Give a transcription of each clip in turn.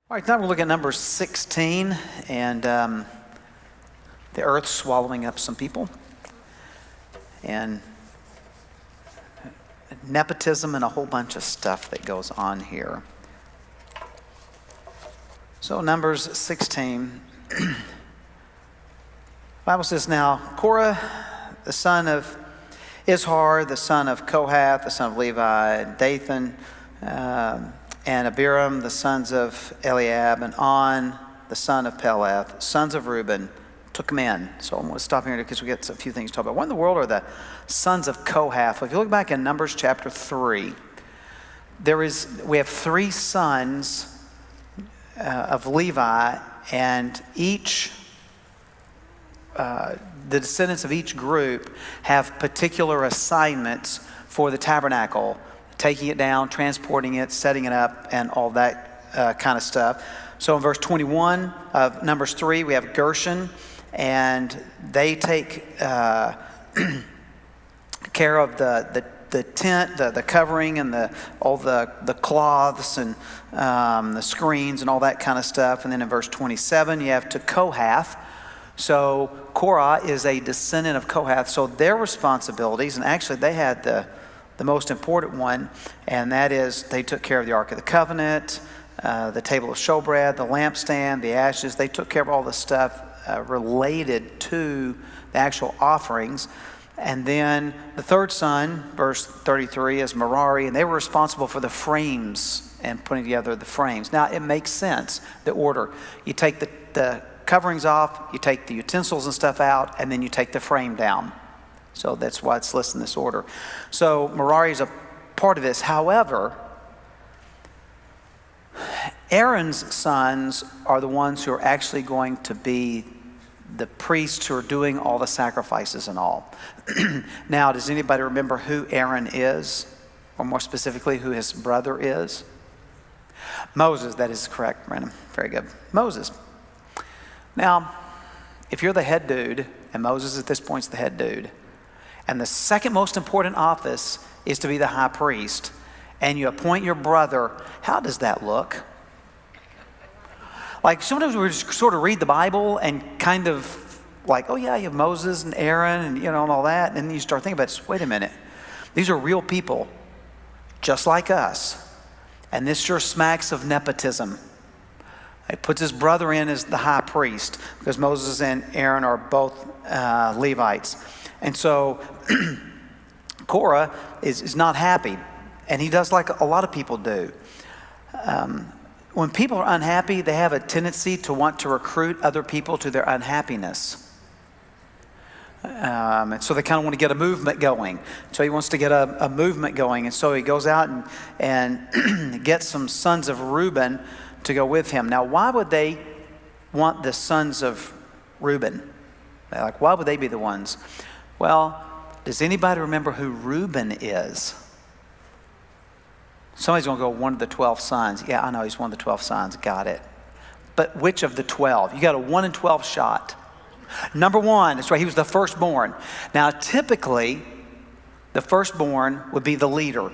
All right, now we're looking at number 16 and the earth swallowing up some people and nepotism and a whole bunch of stuff that goes on here. So Numbers 16, the Bible says, now Korah, the son of Izhar, the son of Kohath, the son of Levi, Dathan, and Abiram, the sons of Eliab, and On, the son of Peleth, sons of Reuben, took them in. So I'm going to stop here because we got a few things to talk about. What in the world are the sons of Kohath? If you look back in Numbers chapter 3, we have three sons of Levi, and each, the descendants of each group have particular assignments for the tabernacle, taking it down, transporting it, setting it up, and all that kind of stuff. So in verse 21 of Numbers 3, we have Gershon, and they take care of the tent, the covering, and all the cloths and the screens and all that kind of stuff. And then in verse 27, you have to Kohath. So Korah is a descendant of Kohath. So their responsibilities, and actually they had the most important one, and that is they took care of the Ark of the Covenant, the table of showbread, the lampstand, the ashes. They took care of all the stuff related to the actual offerings. And then the third son, verse 33, is Merari, and they were responsible for the frames and putting together the frames. Now, it makes sense, the order. You take the coverings off, you take the utensils and stuff out, and then you take the frame down. So that's why it's listed in this order. So Merari is a part of this. However, Aaron's sons are the ones who are actually going to be the priests who are doing all the sacrifices and all. Now, does anybody remember who Aaron is? Or more specifically, who his brother is? Moses, that is correct, Brandon. Very good. Moses. Now, if you're the head dude, and Moses at this point is the head dude, and the second most important office is to be the high priest, and you appoint your brother, how does that look? Like sometimes we just sort of read the Bible and kind of like, oh yeah, you have Moses and Aaron and and all that, and then you start thinking about this, wait a minute, these are real people just like us, and this sure smacks of nepotism. He puts his brother in as the high priest because Moses and Aaron are both Levites. And so Korah is not happy, and he does like a lot of people do. When people are unhappy, they have a tendency to want to recruit other people to their unhappiness. And so they kind of want to get a movement going. So he wants to get a movement going. And so he goes out and gets some sons of Reuben to go with him. Now, why would they want the sons of Reuben? Like, why would they be the ones? Well, does anybody remember who Reuben is? Somebody's going to go, one of the 12 sons. Yeah, I know he's one of the 12 sons. Got it. But which of the 12? You got a 1 in 12 shot. Number 1, that's right, he was the firstborn. Now, typically, the firstborn would be the leader.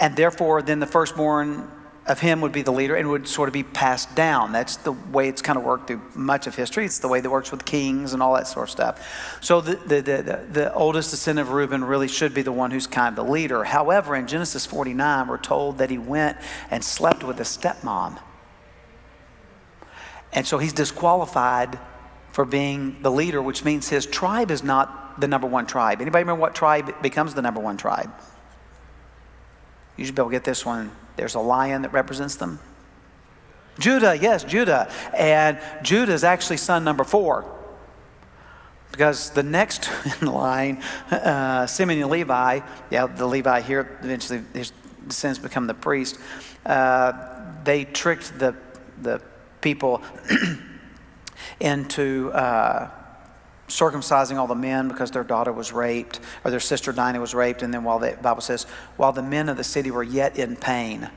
And therefore, then the firstborn of him would be the leader and would sort of be passed down. That's the way it's kind of worked through much of history. It's the way that works with kings and all that sort of stuff. So the oldest descendant of Reuben really should be the one who's kind of the leader. However, in Genesis 49, we're told that he went and slept with his stepmom. And so he's disqualified for being the leader, which means his tribe is not the number one tribe. Anybody remember what tribe becomes the number one tribe? You should be able to get this one. There's a lion that represents them. Judah, yes, Judah. And Judah is actually son number 4. Because the next in line, Simeon and Levi, the Levi here, eventually his descendants become the priest. They tricked the people into circumcising all the men because their daughter was raped, or their sister Dinah was raped. And then the Bible says, while the men of the city were yet in pain,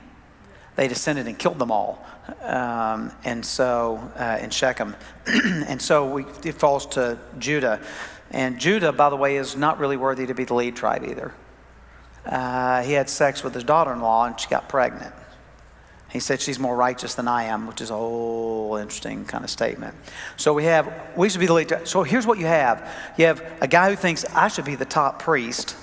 they descended and killed them all. And so in Shechem. And so it falls to Judah. And Judah, by the way, is not really worthy to be the lead tribe either. He had sex with his daughter-in-law and she got pregnant. He said she's more righteous than I am, which is a whole interesting kind of statement. So we should be the lead. So here's what you have. You have a guy who thinks I should be the top priest,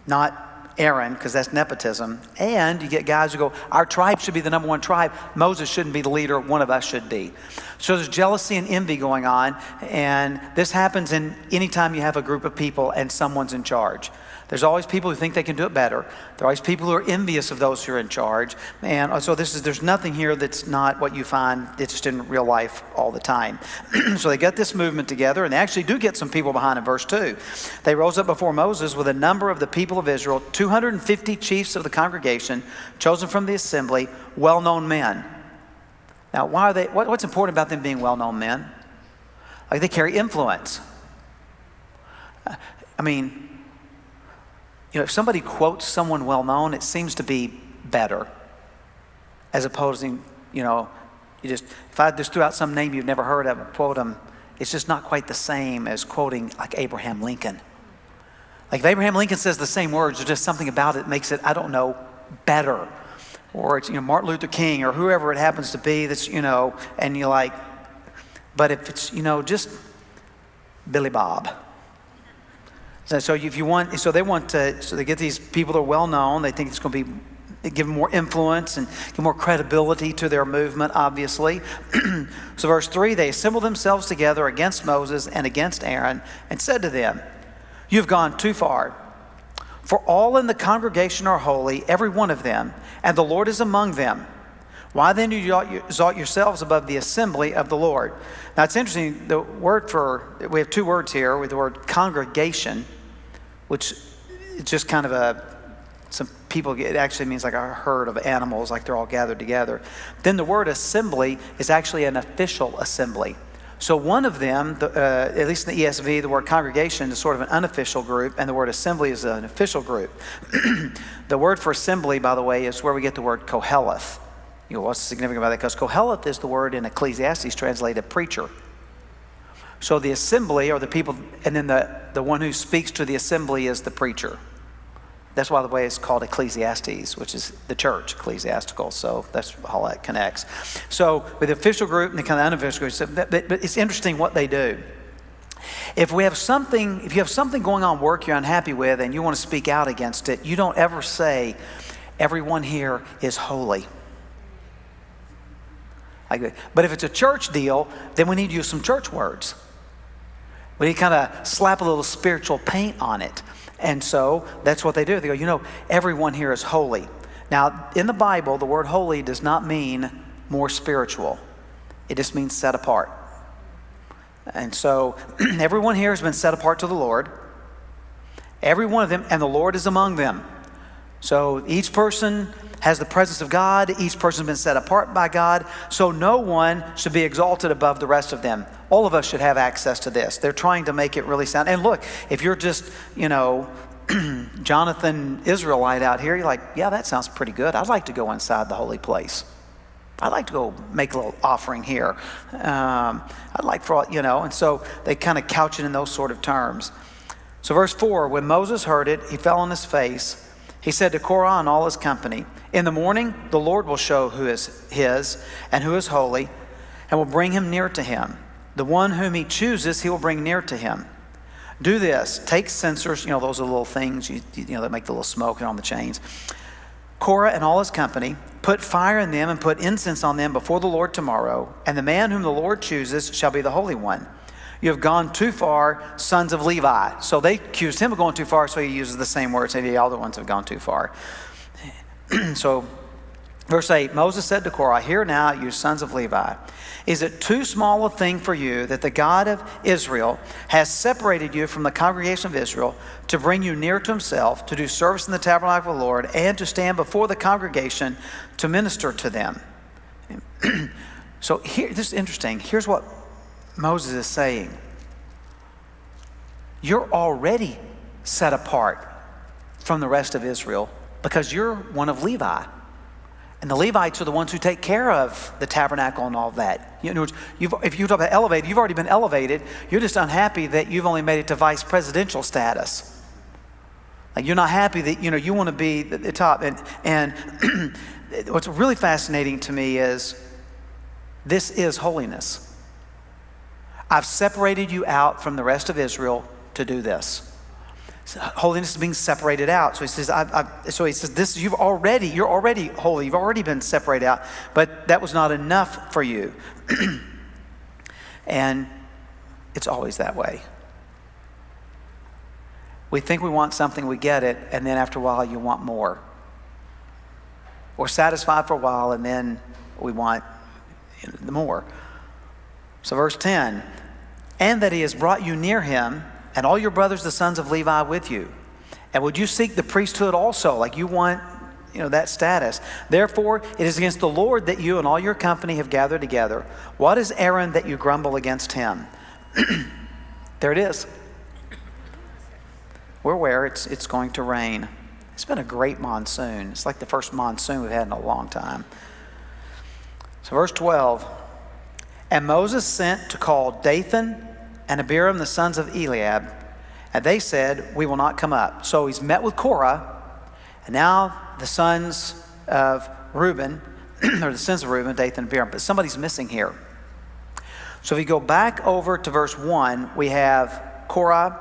not Aaron, because that's nepotism. And you get guys who go, our tribe should be the number one tribe. Moses shouldn't be the leader. One of us should be. So there's jealousy and envy going on. And this happens in any time you have a group of people and someone's in charge. There's always people who think they can do it better. There are always people who are envious of those who are in charge. And so there's nothing here that's not what you find. It's just in real life all the time. So they get this movement together, and they actually do get some people behind in verse 2. They rose up before Moses with a number of the people of Israel, 250 chiefs of the congregation, chosen from the assembly, well-known men. Now, why are they? What's important about them being well-known men? Like, they carry influence. I mean, if somebody quotes someone well-known, it seems to be better, as opposed to, if I just threw out some name you've never heard of and quote them, it's just not quite the same as quoting like Abraham Lincoln. Like, if Abraham Lincoln says the same words, there's just something about it makes it, I don't know, better. Or it's, Martin Luther King or whoever it happens to be that's, and you're like, but if it's, just Billy Bob. So if you want, so they get these people that are well known. They think it's going to be, give them more influence and give more credibility to their movement, obviously. So verse 3, they assembled themselves together against Moses and against Aaron and said to them, you've gone too far. For all in the congregation are holy, every one of them, and the Lord is among them. Why then do you exalt yourselves above the assembly of the Lord? Now it's interesting, we have two words here with the word congregation, which is just kind of some people, it actually means like a herd of animals, like they're all gathered together. Then the word assembly is actually an official assembly. So one of them, at least in the ESV, the word congregation is sort of an unofficial group, and the word assembly is an official group. The word for assembly, by the way, is where we get the word koheleth. What's significant about that? Because koheleth is the word in Ecclesiastes translated preacher. So the assembly are the people, and then the one who speaks to the assembly is the preacher. That's why the way it's called Ecclesiastes, which is the church, ecclesiastical. So that's how that connects. So with the official group and the kind of unofficial group, but it's interesting what they do. If you have something going on work you're unhappy with and you want to speak out against it, you don't ever say, everyone here is holy. But if it's a church deal, then we need to use some church words. We need to kind of slap a little spiritual paint on it. And so that's what they do. They go, everyone here is holy. Now, in the Bible, the word holy does not mean more spiritual. It just means set apart. And so everyone here has been set apart to the Lord. Every one of them, and the Lord is among them. So each person has the presence of God. Each person has been set apart by God. So no one should be exalted above the rest of them. All of us should have access to this. They're trying to make it really sound. And look, if you're just, Jonathan Israelite out here, you're like, yeah, that sounds pretty good. I'd like to go inside the holy place. I'd like to go make a little offering here. I'd like for, and so they kind of couch it in those sort of terms. So verse 4, when Moses heard it, he fell on his face. He said to Korah and all his company, in the morning, the Lord will show who is his and who is holy, and will bring him near to him. The one whom he chooses, he will bring near to him. Do this, take censers, those are little things, that make the little smoke and on the chains. Korah and all his company, put fire in them and put incense on them before the Lord tomorrow, and the man whom the Lord chooses shall be the holy one. You have gone too far, sons of Levi. So they accused him of going too far, so he uses the same words. The other ones have gone too far. So, verse 8, Moses said to Korah, hear now, you sons of Levi, is it too small a thing for you that the God of Israel has separated you from the congregation of Israel to bring you near to himself, to do service in the tabernacle of the Lord, and to stand before the congregation to minister to them? So here, this is interesting. Here's what Moses is saying. You're already set apart from the rest of Israel because you're one of Levi. And the Levites are the ones who take care of the tabernacle and all of that. If you talk about elevated, you've already been elevated. You're just unhappy that you've only made it to vice presidential status. Like, you're not happy that, you want to be at the top. And what's really fascinating to me is this is holiness. I've separated you out from the rest of Israel to do this. So holiness is being separated out. So he says, this you're already holy. You've already been separated out, but that was not enough for you. And it's always that way. We think we want something, we get it, and then after a while you want more. We're satisfied for a while, and then we want more. So verse 10, and that he has brought you near him, and all your brothers, the sons of Levi, with you. And would you seek the priesthood also? Like you want, that status. Therefore, it is against the Lord that you and all your company have gathered together. What is Aaron that you grumble against him? There it is. We're aware it's going to rain. It's been a great monsoon. It's like the first monsoon we've had in a long time. So verse 12, and Moses sent to call Dathan and Abiram, the sons of Eliab, and they said, we will not come up. So he's met with Korah, and now the sons of Reuben, or the sons of Reuben, Dathan and Abiram, but somebody's missing here. So if you go back over to verse 1, we have Korah,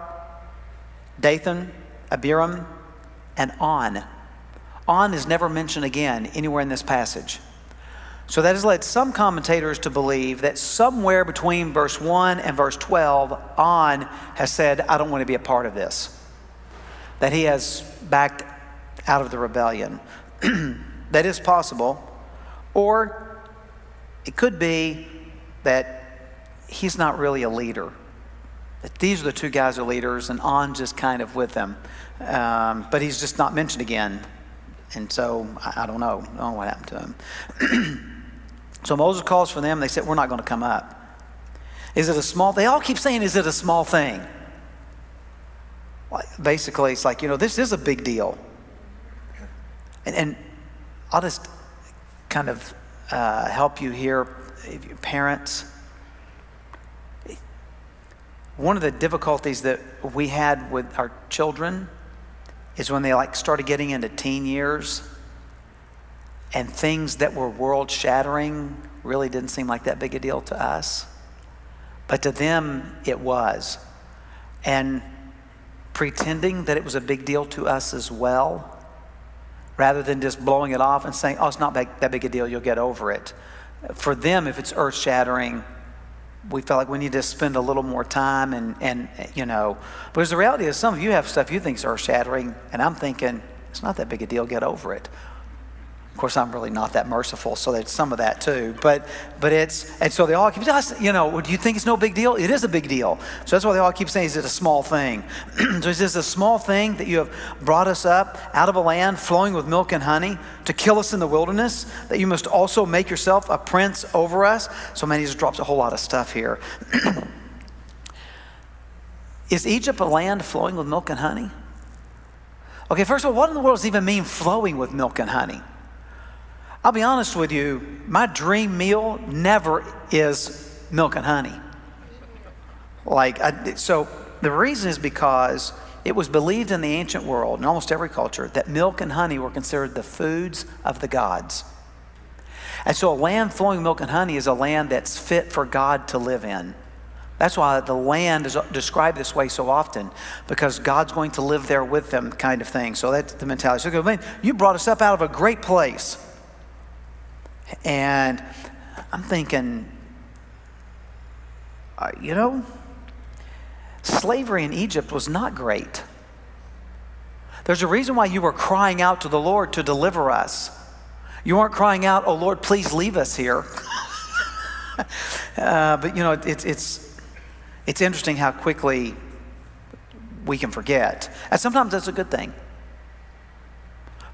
Dathan, Abiram, and On. On is never mentioned again anywhere in this passage. So that has led some commentators to believe that somewhere between verse 1 and verse 12, On has said, I don't want to be a part of this. That he has backed out of the rebellion. That is possible. Or it could be that he's not really a leader. That these are the two guys who are leaders, and On just kind of with them. But he's just not mentioned again. And so I don't know. I don't know what happened to him. So Moses calls for them. They said, we're not going to come up. Is it a small, they all keep saying, is it a small thing? Basically, it's like, this is a big deal. And I'll just kind of help you here, parents. One of the difficulties that we had with our children is when they started getting into teen years, and things that were world-shattering really didn't seem like that big a deal to us. But to them, it was. And pretending that it was a big deal to us as well, rather than just blowing it off and saying, it's not that big a deal, you'll get over it. For them, if it's earth-shattering, we felt like we need to spend a little more time and Because the reality is, some of you have stuff you think is earth-shattering, and I'm thinking, it's not that big a deal, get over it. Of course, I'm really not that merciful, so there's some of that too. But and so they all keep, do you think it's no big deal? It is a big deal. So that's why they all keep saying, is it a small thing? So is this a small thing that you have brought us up out of a land flowing with milk and honey to kill us in the wilderness, that you must also make yourself a prince over us? So man, he just drops a whole lot of stuff here. Is Egypt a land flowing with milk and honey? Okay, first of all, what in the world does it even mean flowing with milk and honey? I'll be honest with you, my dream meal never is milk and honey. So the reason is because it was believed in the ancient world, in almost every culture, that milk and honey were considered the foods of the gods. And so a land flowing with milk and honey is a land that's fit for God to live in. That's why the land is described this way so often, because God's going to live there with them, kind of thing. So that's the mentality. So man, you brought us up out of a great place. And I'm thinking, slavery in Egypt was not great. There's a reason why you were crying out to the Lord to deliver us. You weren't crying out, oh Lord, please leave us here. But it's interesting how quickly we can forget. And sometimes that's a good thing.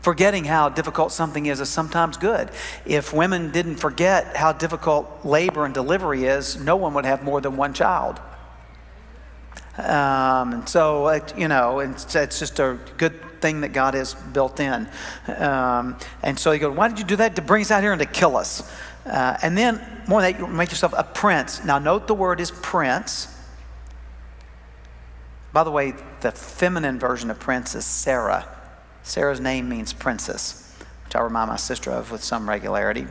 Forgetting how difficult something is sometimes good. If women didn't forget how difficult labor and delivery is, no one would have more than one child. And so, it's just a good thing that God has built in. And so you go, why did you do that? To bring us out here and to kill us. And then, more than that, you make yourself a prince. Now, note the word is prince. By the way, the feminine version of prince is Sarah. Sarah's name means princess. which I remind my sister of with some regularity.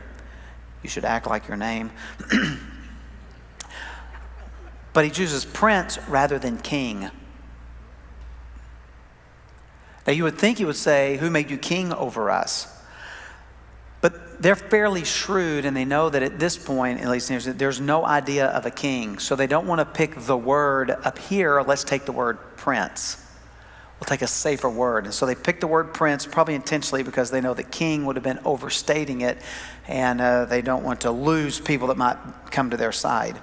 You should act like your name. But he chooses prince rather than king. Now you would think he would say, who made you king over us? But they're fairly shrewd, and they know that at this point, at least there's no idea of a king. So they don't want to pick the word up here. Let's take the word prince. We'll take a safer word. And so they picked the word prince, probably intentionally, because they know that king would have been overstating it, and they don't want to lose people that might come to their side.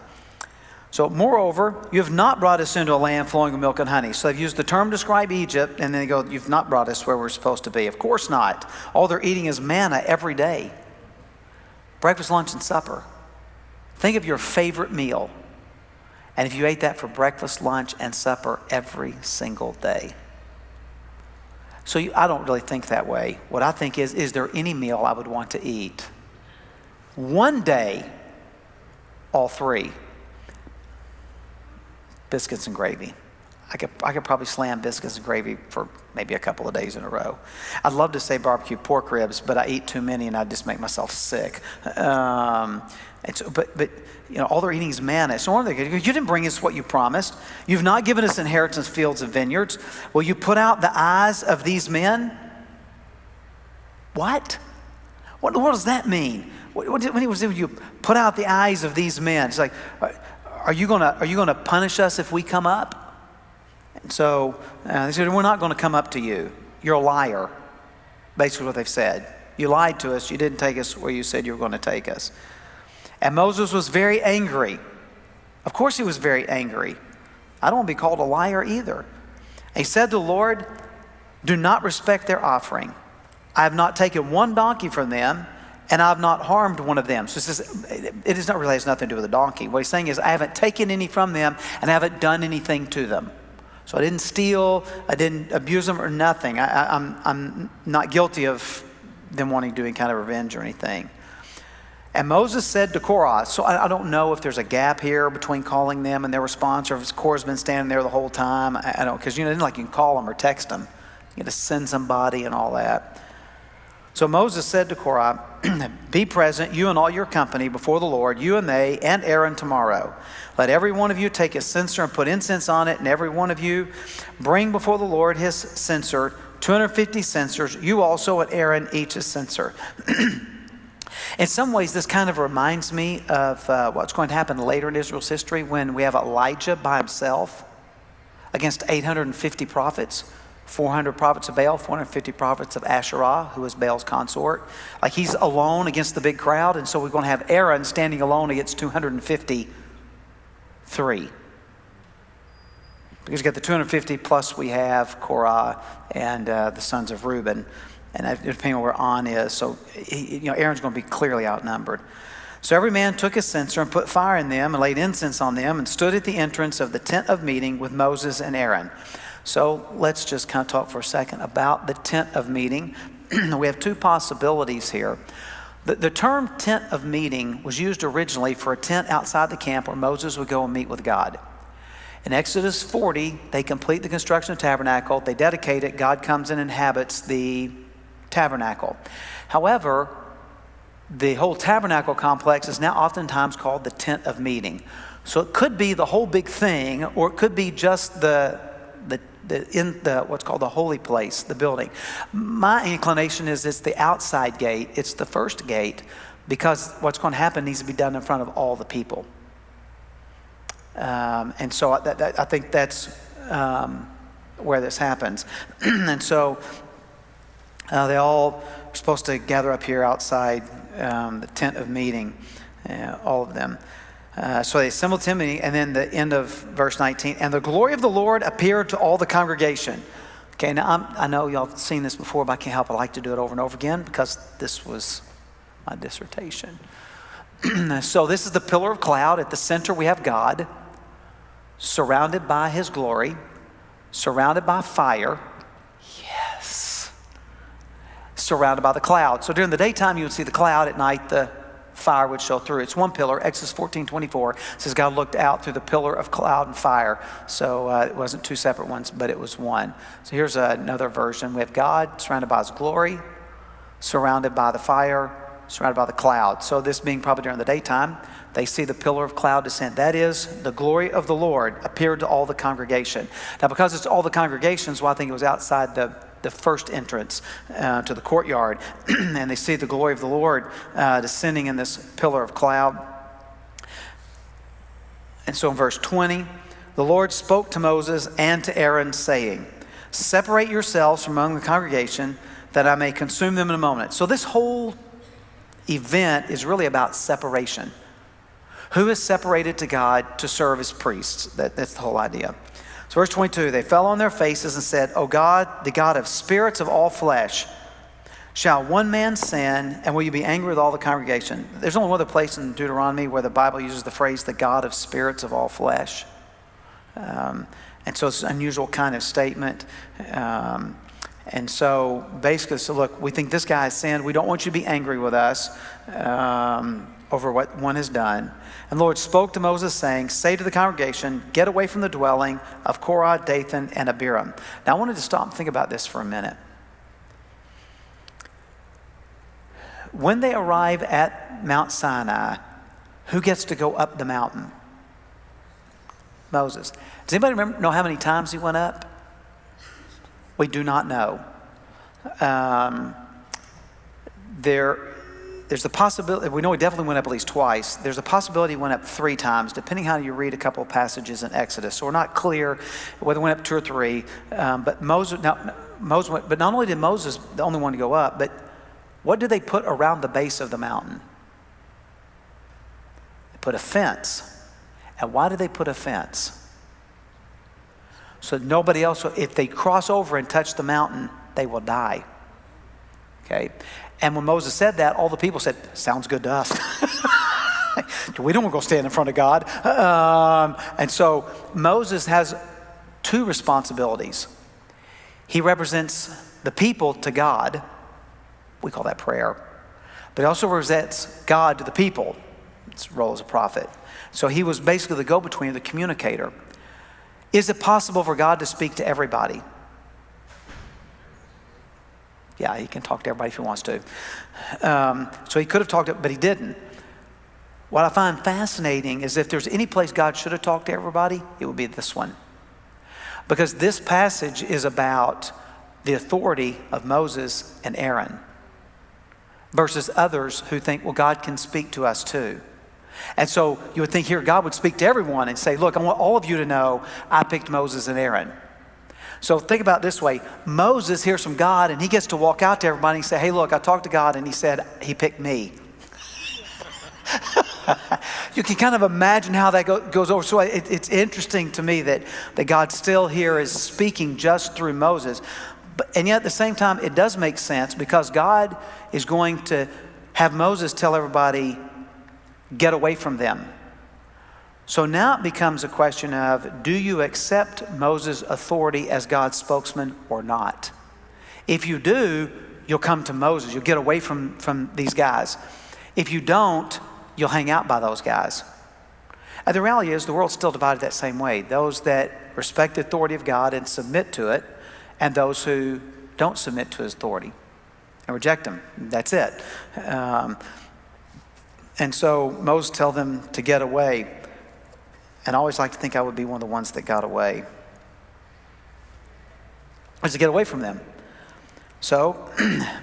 So, moreover, you have not brought us into a land flowing with milk and honey. So they've used the term to describe Egypt, and then they go, you've not brought us where we're supposed to be. Of course not. All they're eating is manna every day. Breakfast, lunch, and supper. Think of your favorite meal. And if you ate that for breakfast, lunch, and supper every single day. So I don't really think that way. What I think is there any meal I would want to eat? One day, all three. Biscuits and gravy. I could probably slam biscuits and gravy for maybe a couple of days in a row. I'd love to say barbecue pork ribs, but I eat too many and I just make myself sick. But you know, all they're eating is manna. So you didn't bring us what you promised. You've not given us inheritance, fields, and vineyards. Will you put out the eyes of these men? What? What does that mean? When you put out the eyes of these men, it's like, are you gonna punish us if we come up? And so they said, we're not going to come up to you. You're a liar. Basically what they've said. You lied to us. You didn't take us where you said you were going to take us. And Moses was very angry. Of course he was very angry. I don't want to be called a liar either. And he said to the Lord, do not respect their offering. I have not taken one donkey from them, and I have not harmed one of them. So it is not really has nothing to do with the donkey. What he's saying is I haven't taken any from them, and I haven't done anything to them. So I didn't steal, I didn't abuse them or nothing. I'm not guilty of them wanting to do any kind of revenge or anything. And Moses said to Korah, so I don't know if there's a gap here between calling them and their response, or if Korah's been standing there the whole time. I don't, because it's like you can call them or text them. You got to send somebody and all that. So Moses said to Korah, be present, you and all your company, before the Lord, you and they, and Aaron tomorrow. Let every one of you take a censer and put incense on it, and every one of you bring before the Lord his censer, 250 censers, you also and Aaron each a censer. In some ways, this kind of reminds me of what's going to happen later in Israel's history when we have Elijah by himself against 850 prophets. 400 prophets of Baal, 450 prophets of Asherah, who is Baal's consort. Like he's alone against the big crowd, and so we're going to have Aaron standing alone against 253. Because you got the 250 plus we have Korah and the sons of Reuben, and depending on where On is, so Aaron's going to be clearly outnumbered. So every man took his censer and put fire in them and laid incense on them and stood at the entrance of the tent of meeting with Moses and Aaron. So let's just kind of talk for a second about the tent of meeting. We have two possibilities here. The term tent of meeting was used originally for a tent outside the camp where Moses would go and meet with God. In Exodus 40, they complete the construction of the tabernacle. They dedicate it. God comes and inhabits the tabernacle. However, the whole tabernacle complex is now oftentimes called the tent of meeting. So it could be the whole big thing, or it could be just in the what's called the holy place, the building. My inclination is it's the outside gate, it's the first gate, because what's going to happen needs to be done in front of all the people. And so I think that's where this happens. And so they all are supposed to gather up here outside the tent of meeting, all of them. So they assembled to meeting, and then the end of verse 19, and the glory of the Lord appeared to all the congregation. Okay, now I know y'all have seen this before, but I can't help it. I like to do it over and over again because this was my dissertation. So this is the pillar of cloud. At the center we have God, surrounded by his glory, surrounded by fire. Yes. Surrounded by the cloud. So during the daytime you would see the cloud, at night the fire would show through. It's one pillar. Exodus 14:24 says God looked out through the pillar of cloud and fire. So it wasn't two separate ones, but it was one. So here's another version. We have God surrounded by his glory, surrounded by the fire, surrounded by the cloud. So this being probably during the daytime, they see the pillar of cloud descend. That is, the glory of the Lord appeared to all the congregation. Now, because it's all the congregations, well, I think it was outside the first entrance to the courtyard. And they see the glory of the Lord descending in this pillar of cloud. And so in verse 20, the Lord spoke to Moses and to Aaron, saying, separate yourselves from among the congregation, that I may consume them in a moment. So this whole event is really about separation. Who is separated to God to serve as priests? That's the whole idea. So verse 22, they fell on their faces and said, O God, the God of spirits of all flesh, shall one man sin, and will you be angry with all the congregation? There's only one other place in Deuteronomy where the Bible uses the phrase, the God of spirits of all flesh. And so it's an unusual kind of statement. And so basically, so look, we think this guy has sinned. We don't want you to be angry with us over what one has done. And the Lord spoke to Moses, saying, say to the congregation, get away from the dwelling of Korah, Dathan, and Abiram. Now I wanted to stop and think about this for a minute. When they arrive at Mount Sinai, who gets to go up the mountain? Moses. Does anybody know how many times he went up? We do not know. There's the possibility, we know he definitely went up at least twice. There's a possibility he went up 3 times, depending how you read a couple of passages in Exodus. So we're not clear whether he went up 2 or 3. But Moses went, but not only did Moses the only one to go up, but what did they put around the base of the mountain? They put a fence. And why did they put a fence? So nobody else, if they cross over and touch the mountain, they will die. Okay? And when Moses said that, all the people said, sounds good to us. We don't want to go stand in front of God. And so Moses has 2 responsibilities. He represents the people to God. We call that prayer. But he also represents God to the people. It's his role as a prophet. So he was basically the go-between, the communicator. Is it possible for God to speak to everybody? Yeah, he can talk to everybody if he wants to. So he could have talked to, but he didn't. What I find fascinating is if there's any place God should have talked to everybody, it would be this one. Because this passage is about the authority of Moses and Aaron versus others who think, well, God can speak to us too. And so you would think here God would speak to everyone and say, look, I want all of you to know I picked Moses and Aaron. So think about it this way. Moses hears from God and he gets to walk out to everybody and say, hey, look, I talked to God and he said he picked me. You can kind of imagine how that goes over. So it's interesting to me that God still here is speaking just through Moses. And yet at the same time, it does make sense because God is going to have Moses tell everybody, get away from them. So now it becomes a question of, do you accept Moses' authority as God's spokesman or not? If you do, you'll come to Moses. You'll get away from these guys. If you don't, you'll hang out by those guys. And the reality is the world's still divided that same way. Those that respect the authority of God and submit to it, and those who don't submit to his authority and reject him. That's it. And so Moses tells them to get away. And I always like to think I would be one of the ones that got away. Or to get away from them. So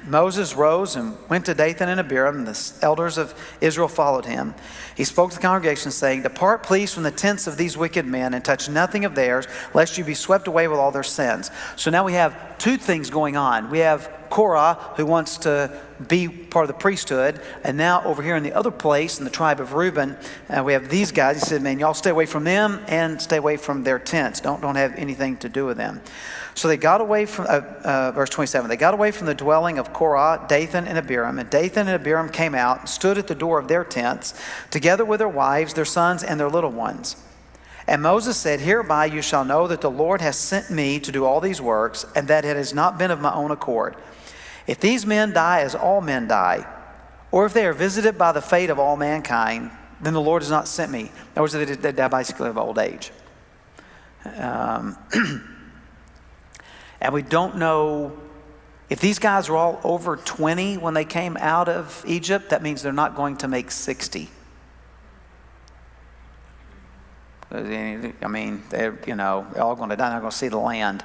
Moses rose and went to Dathan and Abiram, and the elders of Israel followed him. He spoke to the congregation, saying, depart please from the tents of these wicked men and touch nothing of theirs, lest you be swept away with all their sins. So now we have 2 things going on. We have Korah, who wants to be part of the priesthood, and now over here in the other place, in the tribe of Reuben, we have these guys. He said, man, y'all stay away from them and stay away from their tents. Don't have anything to do with them. So they got away from, verse 27, they got away from the dwelling of Korah, Dathan, and Abiram. And Dathan and Abiram came out and stood at the door of their tents, together with their wives, their sons, and their little ones. And Moses said, hereby you shall know that the Lord has sent me to do all these works, and that it has not been of my own accord. If these men die as all men die, or if they are visited by the fate of all mankind, then the Lord has not sent me. In other words, they die basically of old age. And we don't know If these guys are all over 20 when they came out of Egypt, that means they're not going to make 60. I mean, they're all going to die. They're not going to see the land.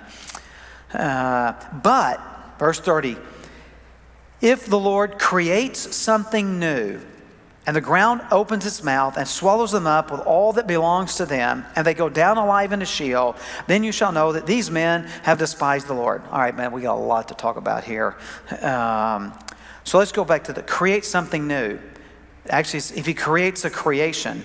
But, verse 30, if the Lord creates something new, and the ground opens its mouth and swallows them up with all that belongs to them, and they go down alive into Sheol, then you shall know that these men have despised the Lord. All right, man, we got a lot to talk about here. So let's go back to the create something new. Actually, if he creates a creation,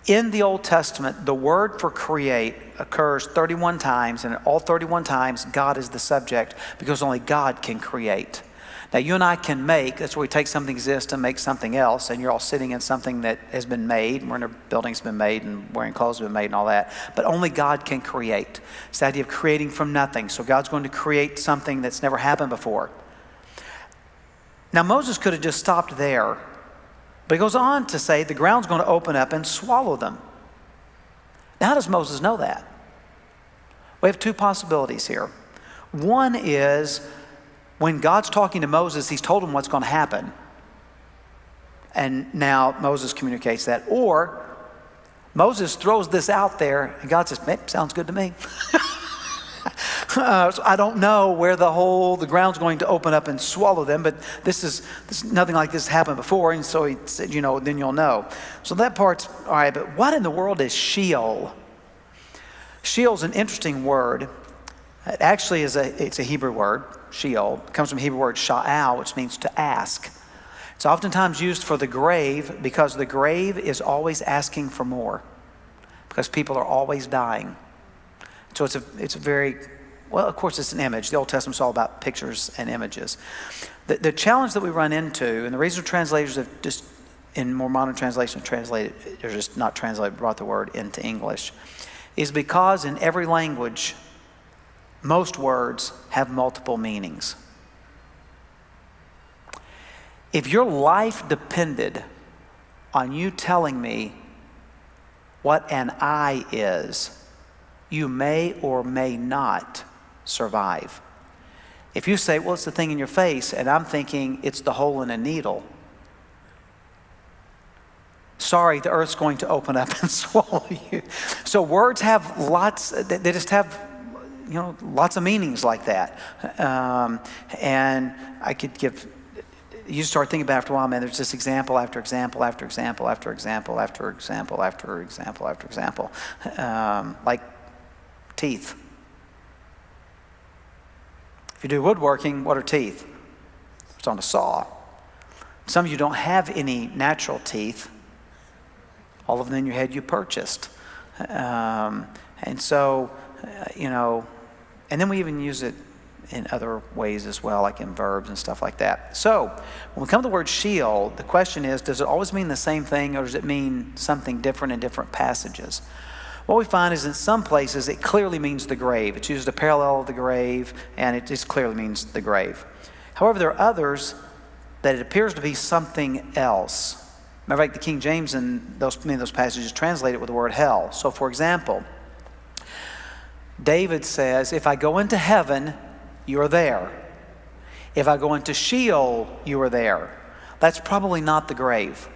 in the Old Testament, the word for create occurs 31 times, and all 31 times, God is the subject, because only God can create. Now, you and I can make, that's where we take something that exists and make something else, and you're all sitting in something that has been made, we're in a building's been made, and wearing clothes have been made and all that, but only God can create. It's the idea of creating from nothing. So God's going to create something that's never happened before. Now, Moses could have just stopped there, but he goes on to say the ground's going to open up and swallow them. Now, how does Moses know that? We have two possibilities here. One is, when God's talking to Moses, he's told him what's going to happen. And now Moses communicates that. Or Moses throws this out there and God says, sounds good to me. So I don't know where the ground's going to open up and swallow them, but this is nothing like this happened before. And so he said, then you'll know. So that part's all right, but what in the world is Sheol? Sheol's an interesting word. It actually it's a Hebrew word, Sheol. It comes from the Hebrew word sha'al, which means to ask. It's oftentimes used for the grave because the grave is always asking for more, because people are always dying. So it's a very, well, of course it's an image. The Old Testament's all about pictures and images. The challenge that we run into, and the reason translators have just, in more modern translations, they're just not translated, brought the word into English, is because in every language, most words have multiple meanings. If your life depended on you telling me what an eye is, you may or may not survive. If you say, well, it's the thing in your face, and I'm thinking it's the hole in a needle, sorry, the earth's going to open up and swallow you. So words have lots, they just have lots of meanings like that. And I could give, you start thinking about it after a while, man, there's just example after example after example after example after example after example after example. Like teeth. If you do woodworking, what are teeth? It's on a saw. Some of you don't have any natural teeth. All of them in your head you purchased. And so, and then we even use it in other ways as well, like in verbs and stuff like that. So when we come to the word Sheol, the question is, does it always mean the same thing, or does it mean something different in different passages? What we find is in some places it clearly means the grave. It's used a parallel of the grave, and it just clearly means the grave. However, there are others that it appears to be something else. Matter of fact, the King James in many of those passages translate it with the word hell. So for example, David says, if I go into heaven, you are there. If I go into Sheol, you are there. That's probably not the grave,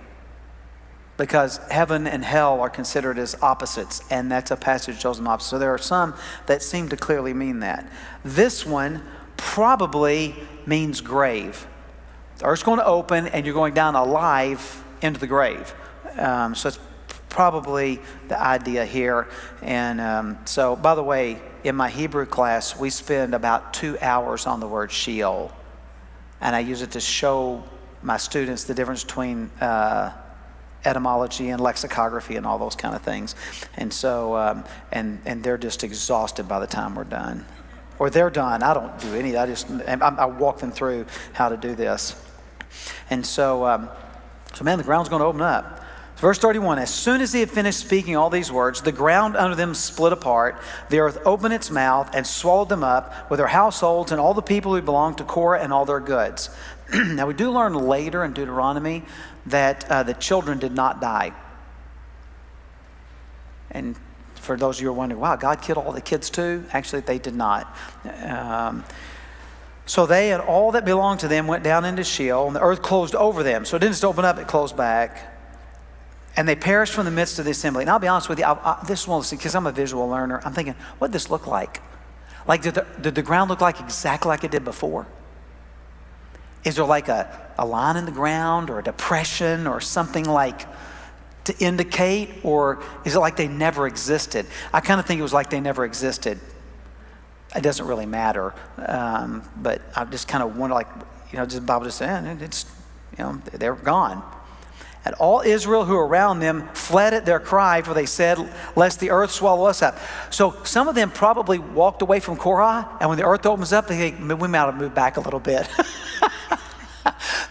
because heaven and hell are considered as opposites, and that's a passage chosen opposite. So there are some that seem to clearly mean that. This one probably means grave. The earth's going to open, and you're going down alive into the grave. So it's probably the idea here. And so, by the way, in my Hebrew class, we spend about 2 hours on the word Sheol. And I use it to show my students the difference between etymology and lexicography and all those kind of things. And so, and they're just exhausted by the time we're done. Or they're done. I don't do any. I walk them through how to do this. And so, man, the ground's going to open up. Verse 31, as soon as he had finished speaking all these words, the ground under them split apart. The earth opened its mouth and swallowed them up with their households and all the people who belonged to Korah and all their goods. Now we do learn later in Deuteronomy that the children did not die. And for those of you who are wondering, wow, God killed all the kids too? Actually, they did not. So they and all that belonged to them went down into Sheol, and the earth closed over them. So it didn't just open up, it closed back. And they perished from the midst of the assembly. And I'll be honest with you, this is one of those things, because I'm a visual learner, I'm thinking, what did this look like? Like, did the ground look like exactly like it did before? Is there like a line in the ground or a depression or something like to indicate? Or is it like they never existed? I kind of think it was like they never existed. It doesn't really matter. But I just kind of wonder, like, just the Bible just saying, it's, they're gone. And all Israel who were around them fled at their cry, for they said, lest the earth swallow us up. So some of them probably walked away from Korah, and when the earth opens up, they think, we might have moved back a little bit.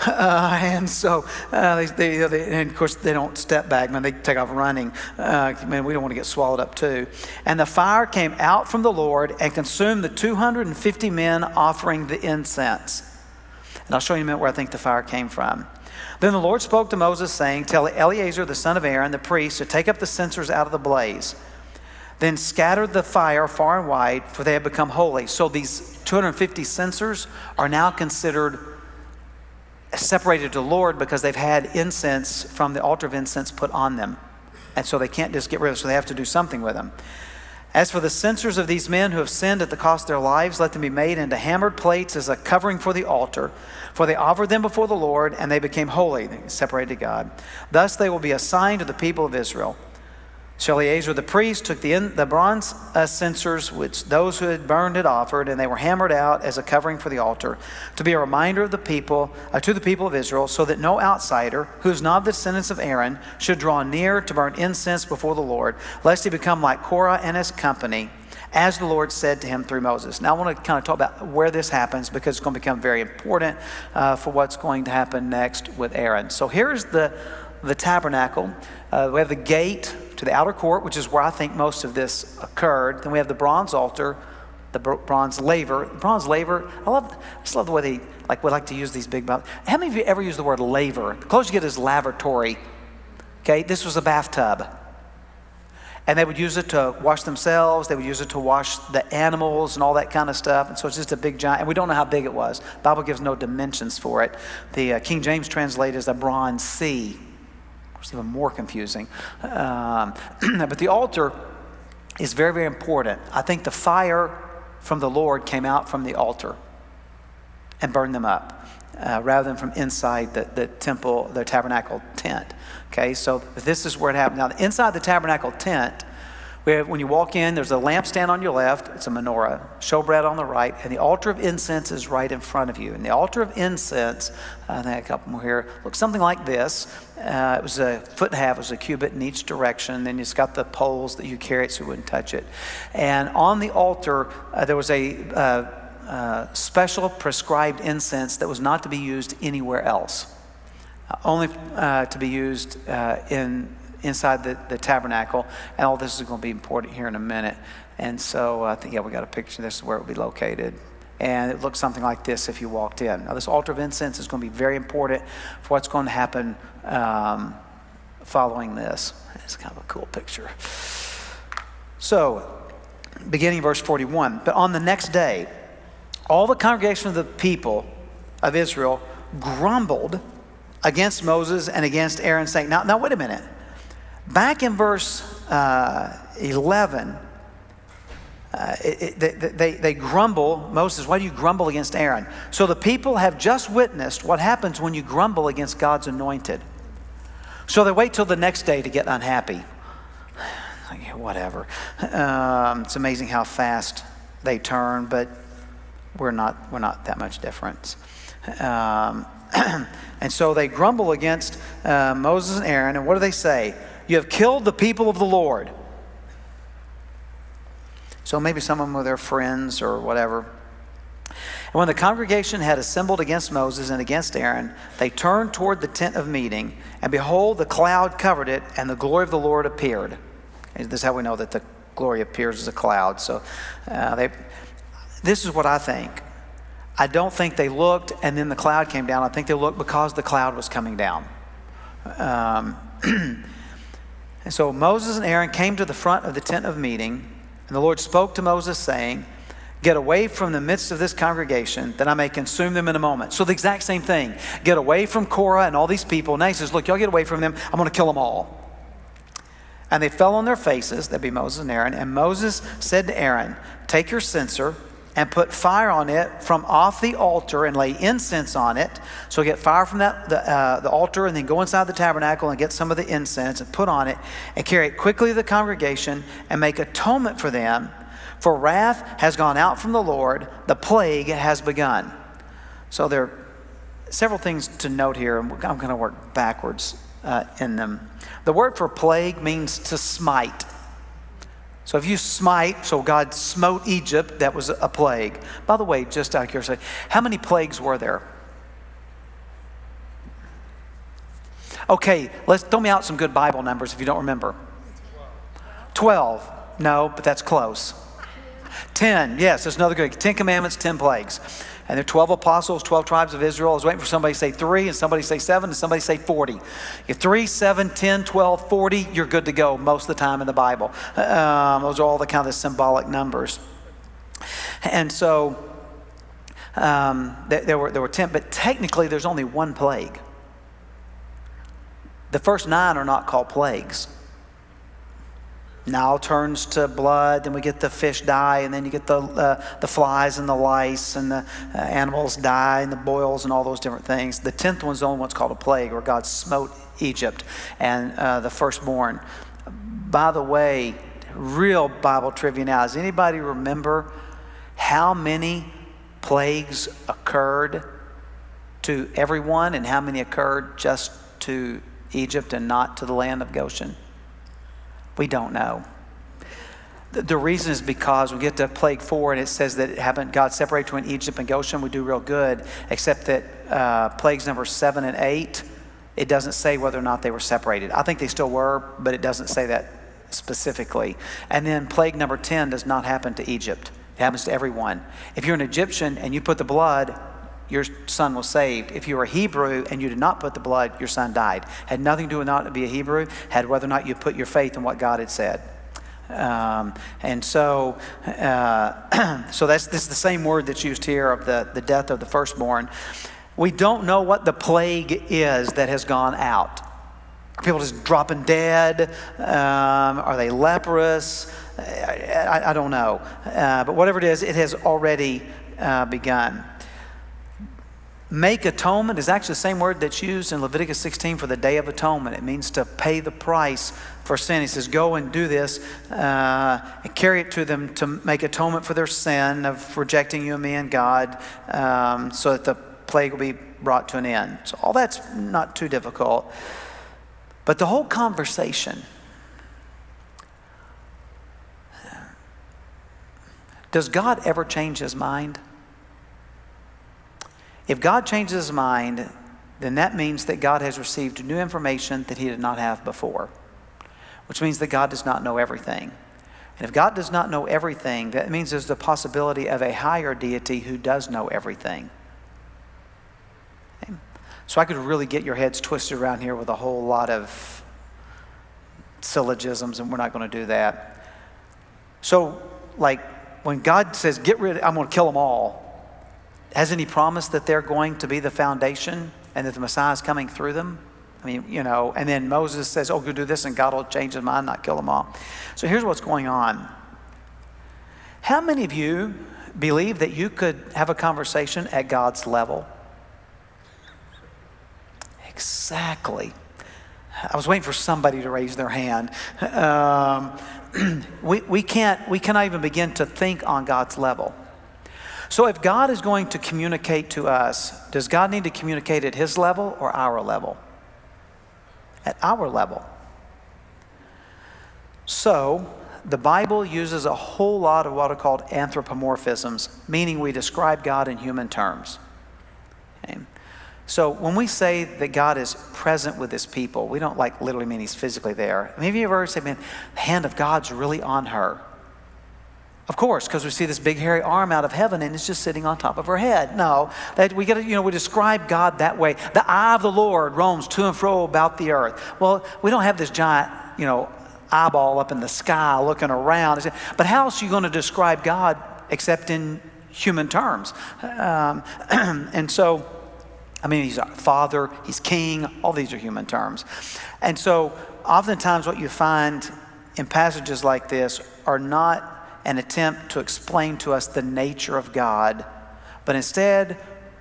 And so, and of course, they don't step back, man. They take off running. Man, we don't want to get swallowed up too. And the fire came out from the Lord and consumed the 250 men offering the incense. And I'll show you in a minute where I think the fire came from. Then the Lord spoke to Moses, saying, tell Eleazar, the son of Aaron, the priest, to take up the censers out of the blaze. Then scatter the fire far and wide, for they have become holy. So these 250 censers are now considered separated to the Lord because they've had incense from the altar of incense put on them. And so they can't just get rid of it, so they have to do something with them. As for the censers of these men who have sinned at the cost of their lives, let them be made into hammered plates as a covering for the altar. For they offered them before the Lord, and they became holy, separated to God. Thus they will be a sign to the people of Israel. So Eleazar the priest took the bronze censers which those who had burned had offered, and they were hammered out as a covering for the altar, to be a reminder of the people to the people of Israel, so that no outsider who is not of the descendants of Aaron should draw near to burn incense before the Lord, lest he become like Korah and his company, as the Lord said to him through Moses. Now I want to kind of talk about where this happens, because it's going to become very important for what's going to happen next with Aaron. So here's the tabernacle. We have the gate to the outer court, which is where I think most of this occurred. Then we have the bronze altar, the bronze laver. The bronze laver, I just love the way they would like to use these big mouths. How many of you ever used the word laver? The closest you get is lavatory. Okay, this was a bathtub. And they would use it to wash themselves. They would use it to wash the animals and all that kind of stuff. And so it's just a big giant, and we don't know how big it was. The Bible gives no dimensions for it. The King James translates it as a bronze sea. It's even more confusing. But the altar is very, very important. I think the fire from the Lord came out from the altar and burned them up, rather than from inside the temple, the tabernacle tent. Okay, so this is where it happened. Now, inside the tabernacle tent, when you walk in, there's a lampstand on your left. It's a menorah, showbread on the right, and the altar of incense is right in front of you. And the altar of incense, I think a couple more here, looks something like this. It was a foot and a half. It was a cubit in each direction. Then it's got the poles that you carry it so you wouldn't touch it. And on the altar, there was a special prescribed incense that was not to be used anywhere else. Only to be used inside the tabernacle. And all this is going to be important here in a minute. And so I think, we got a picture. This is where it will be located. And it looks something like this if you walked in. Now, this altar of incense is going to be very important for what's going to happen following this. It's kind of a cool picture. So, beginning verse 41. But on the next day, all the congregation of the people of Israel grumbled against Moses and against Aaron, saying, now wait a minute. Back in verse 11, they grumble. Moses, why do you grumble against Aaron? So the people have just witnessed what happens when you grumble against God's anointed. So they wait till the next day to get unhappy. Whatever. It's amazing how fast they turn, but we're not that much difference. And so they grumble against Moses and Aaron, and what do they say? You have killed the people of the Lord. So maybe some of them were their friends or whatever. And when the congregation had assembled against Moses and against Aaron, they turned toward the tent of meeting, and behold, the cloud covered it, and the glory of the Lord appeared. And this is how we know that the glory appears as a cloud. So this is what I think. I don't think they looked and then the cloud came down. I think they looked because the cloud was coming down. And so Moses and Aaron came to the front of the tent of meeting, and the Lord spoke to Moses, saying, Get away from the midst of this congregation, that I may consume them in a moment. So the exact same thing. Get away from Korah and all these people. Now he says, look, y'all get away from them. I'm going to kill them all. And they fell on their faces, that'd be Moses and Aaron. And Moses said to Aaron, take your censer and put fire on it from off the altar and lay incense on it. So get fire from the altar, and then go inside the tabernacle and get some of the incense and put on it, and carry it quickly to the congregation and make atonement for them. For wrath has gone out from the Lord, the plague has begun. So there are several things to note here, and I'm going to work backwards in them. The word for plague means to smite. So if you smite, so God smote Egypt, that was a plague. By the way, just out of curiosity, how many plagues were there? Okay, let's throw me out some good Bible numbers if you don't remember. 12. No, but that's close. 10. Yes, that's another good. 10 commandments, 10 plagues. And there are 12 apostles, 12 tribes of Israel. I was waiting for somebody to say 3, and somebody to say 7, and somebody to say 40. If 3, 7, 10, 12, 40, you're good to go most of the time in the Bible. Those are all the kind of symbolic numbers. And so there were 10, but technically there's only one plague. The first 9 are not called plagues. Nile turns to blood, then we get the fish die, and then you get the flies and the lice, and the animals die, and the boils and all those different things. The 10th one's the only one's called a plague, where God smote Egypt and the firstborn. By the way, real Bible trivia now. Does anybody remember how many plagues occurred to everyone, and how many occurred just to Egypt and not to the land of Goshen? We don't know. The reason is because we get to plague 4, and it says that it happened, God separated between Egypt and Goshen. We do real good, except that plagues number 7 and 8, it doesn't say whether or not they were separated. I think they still were, but it doesn't say that specifically. And then plague number 10 does not happen to Egypt. It happens to everyone. If you're an Egyptian and you put the blood, your son was saved. If you were a Hebrew and you did not put the blood, your son died. Had nothing to do with not to be a Hebrew, had whether or not you put your faith in what God had said. So this is the same word that's used here of the death of the firstborn. We don't know what the plague is that has gone out. Are people just dropping dead? Are they leprous? I don't know. But whatever it is, it has already begun. Make atonement is actually the same word that's used in Leviticus 16 for the Day of Atonement. It means to pay the price for sin. He says, go and do this and carry it to them to make atonement for their sin of rejecting you and me and God, so that the plague will be brought to an end. So all that's not too difficult. But the whole conversation, does God ever change his mind? If God changes his mind, then that means that God has received new information that he did not have before, which means that God does not know everything. And if God does not know everything, that means there's the possibility of a higher deity who does know everything. Okay? So I could really get your heads twisted around here with a whole lot of syllogisms, and we're not going to do that. So, like, when God says, I'm going to kill them all, hasn't he promised that they're going to be the foundation and that the Messiah is coming through them? I mean, and then Moses says, go do this, and God will change his mind, not kill them all. So here's what's going on. How many of you believe that you could have a conversation at God's level? Exactly. I was waiting for somebody to raise their hand. We cannot even begin to think on God's level. So if God is going to communicate to us, does God need to communicate at his level or our level? At our level. So the Bible uses a whole lot of what are called anthropomorphisms, meaning we describe God in human terms. Okay? So when we say that God is present with his people, we don't literally mean he's physically there. Maybe you've ever said, man, the hand of God's really on her. Of course, because we see this big hairy arm out of heaven and it's just sitting on top of her head. No, that we describe God that way. The eye of the Lord roams to and fro about the earth. Well, we don't have this giant, eyeball up in the sky looking around. But how else are you going to describe God except in human terms. And so, I mean, he's our father, he's king, all these are human terms. And so oftentimes what you find in passages like this are not an attempt to explain to us the nature of God, but instead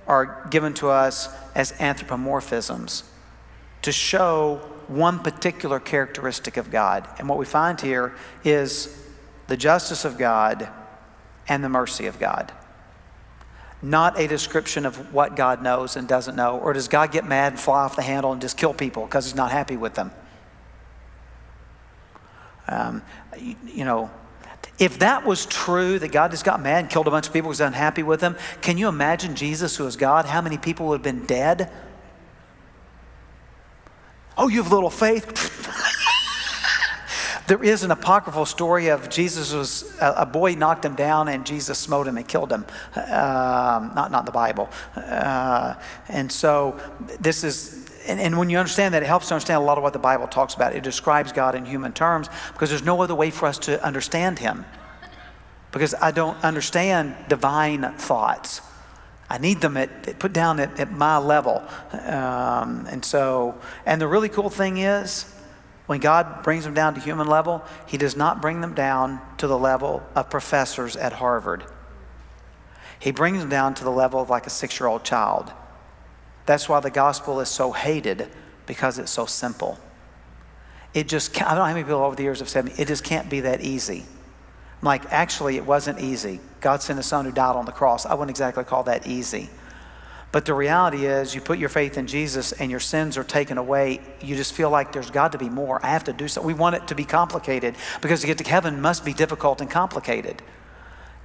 are given to us as anthropomorphisms to show one particular characteristic of God. And what we find here is the justice of God and the mercy of God. Not a description of what God knows and doesn't know, or does God get mad and fly off the handle and just kill people because he's not happy with them? If that was true, that God just got mad and killed a bunch of people because he was unhappy with them, can you imagine Jesus, who is God, how many people would have been dead? Oh, you have little faith? There is an apocryphal story of Jesus was, a boy knocked him down and Jesus smote him and killed him. Not the Bible. And so this is, and when you understand that, it helps to understand a lot of what the Bible talks about. It describes God in human terms because there's no other way for us to understand him. Because I don't understand divine thoughts. I need them put down at my level. And the really cool thing is, when God brings them down to human level, he does not bring them down to the level of professors at Harvard. He brings them down to the level of like a 6-year-old child. That's why the gospel is so hated, because it's so simple. I don't know how many people over the years have said to me, it just can't be that easy. I'm like, actually, it wasn't easy. God sent his son who died on the cross. I wouldn't exactly call that easy. But the reality is, you put your faith in Jesus and your sins are taken away. You just feel like there's got to be more. I have to do something. We want it to be complicated because to get to heaven must be difficult and complicated.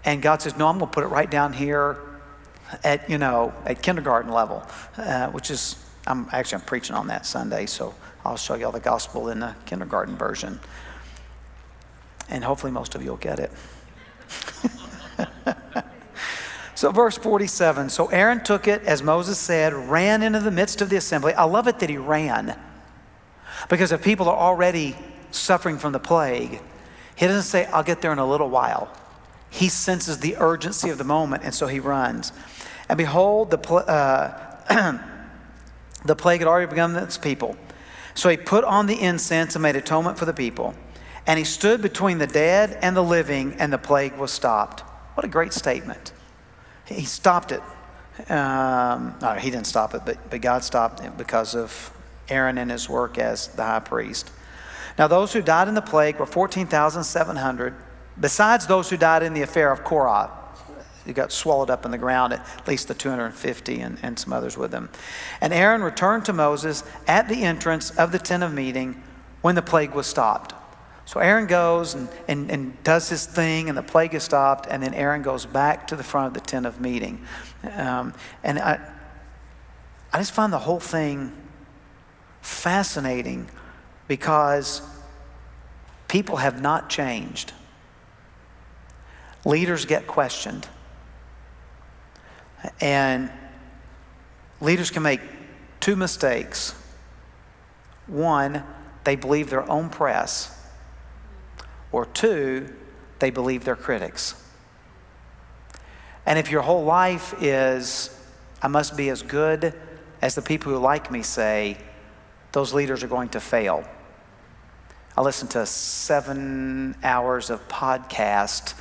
And God says, no, I'm going to put it right down here at kindergarten level, which is, I'm preaching on that Sunday, so I'll show you all the gospel in the kindergarten version. And hopefully most of you will get it. So verse 47, so Aaron took it, as Moses said, ran into the midst of the assembly. I love it that he ran, because if people are already suffering from the plague, he doesn't say, I'll get there in a little while. He senses the urgency of the moment, and so he runs. And behold, the plague had already begun with its people. So he put on the incense and made atonement for the people. And he stood between the dead and the living, and the plague was stopped. What a great statement. He stopped it. No, he didn't stop it, but God stopped it because of Aaron and his work as the high priest. Now those who died in the plague were 14,700, besides those who died in the affair of Korah. He got swallowed up in the ground, at least the 250 and some others with him. And Aaron returned to Moses at the entrance of the tent of meeting when the plague was stopped. So Aaron goes and does his thing, and the plague is stopped, and then Aaron goes back to the front of the tent of meeting. And I just find the whole thing fascinating, because people have not changed. Leaders get questioned. And leaders can make two mistakes. One, they believe their own press. Or two, they believe their critics. And if your whole life is, I must be as good as the people who like me say, those leaders are going to fail. I listened to 7 hours of podcast,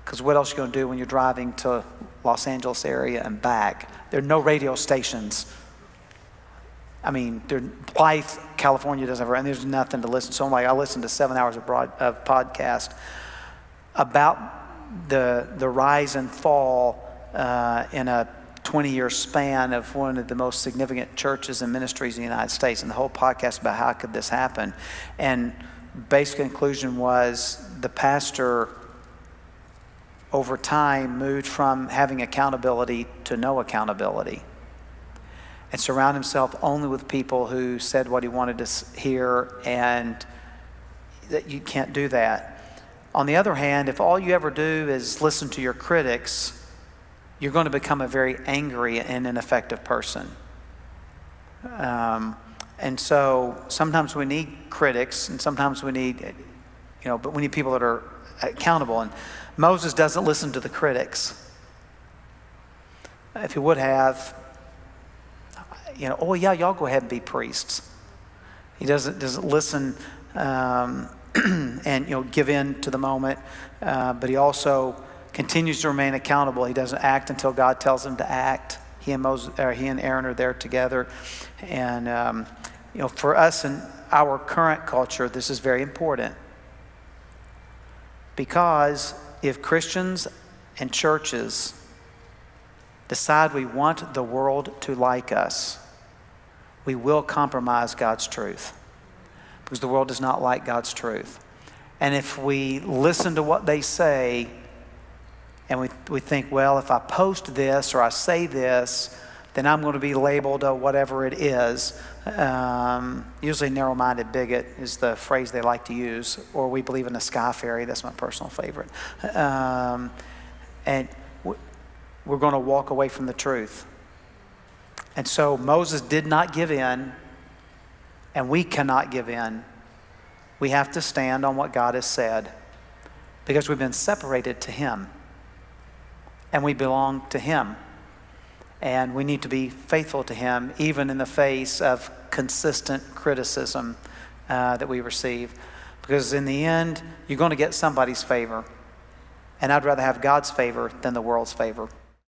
because what else are you going to do when you're driving to Los Angeles area and back? There are no radio stations. I mean, Blythe, California doesn't have, and there's nothing to listen to. So I listened to 7 hours of podcast about the rise and fall in a 20-year span of one of the most significant churches and ministries in the United States, and the whole podcast about how could this happen. And basic conclusion was the pastor over time moved from having accountability to no accountability, and surround himself only with people who said what he wanted to hear, and that you can't do that. On the other hand, if all you ever do is listen to your critics, you're going to become a very angry and ineffective person. And so sometimes we need critics, and sometimes we need, but we need people that are accountable. And Moses doesn't listen to the critics. If he would have, oh yeah, y'all go ahead and be priests. He doesn't listen and give in to the moment, but he also continues to remain accountable. He doesn't act until God tells him to act. He and Aaron are there together, and for us in our current culture, this is very important, because if Christians and churches decide we want the world to like us, we will compromise God's truth, because the world does not like God's truth. And if we listen to what they say and we think, well, if I post this or I say this, then I'm going to be labeled a whatever it is. Usually narrow-minded bigot is the phrase they like to use, or we believe in a sky fairy. That's my personal favorite. And we're going to walk away from the truth. And so Moses did not give in, and we cannot give in. We have to stand on what God has said, because we've been separated to Him, and we belong to Him. And we need to be faithful to Him, even in the face of consistent criticism that we receive. Because in the end, you're going to get somebody's favor. And I'd rather have God's favor than the world's favor.